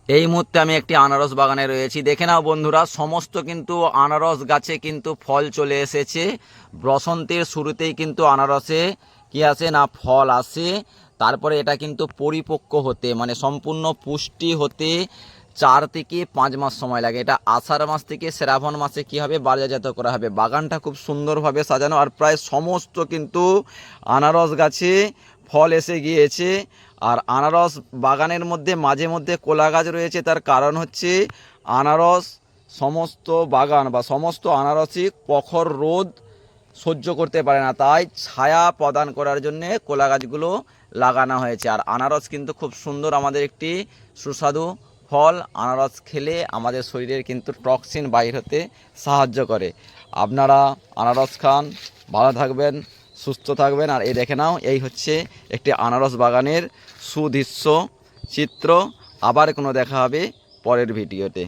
এই মুহূর্তে আমি একটি আনারস বাগানে রয়েছি। দেখে নাও বন্ধুরা, সমস্ত কিন্তু আনারস গাছে কিন্তু ফল চলে এসেছে। বসন্তের শুরুতেই কিন্তু আনারসে কি আসে না, ফল আসে। তারপরে এটা কিন্তু পরিপক্ক হতে, মানে সম্পূর্ণ পুষ্টি হতে 4 থেকে 5 মাস সময় লাগে। এটা আষাঢ় মাস থেকে শ্রাবণ মাসে কি হবে, বাজারজাত করা হবে। বাগানটা খুব সুন্দরভাবে সাজানো, আর প্রায় সমস্ত কিন্তু আনারস গাছে ফল এসে গিয়েছে। আর আনারস বাগানের মধ্যে মাঝে মধ্যে কলা গাছ রয়েছে, তার কারণ হচ্ছে আনারস সমস্ত বাগান বা সমস্ত আনারসই প্রখর রোদ সহ্য করতে পারে না, তাই ছায়া প্রদান করার জন্যে কলা গাছগুলো লাগানো হয়েছে। আর আনারস কিন্তু খুব সুন্দর আমাদের একটি সুস্বাদু ফল। আনারস খেলে আমাদের শরীরের কিন্তু টক্সিন বাইর হতে সাহায্য করে। আপনারা আনারস খান, ভালো থাকবেন, সুস্থ থাকবেন। আর এই দেখে নাও, এই হচ্ছে একটি আনারস বাগানের সুদৃশ্য চিত্র। আবার কোনো দেখা হবে পরের ভিডিওতে।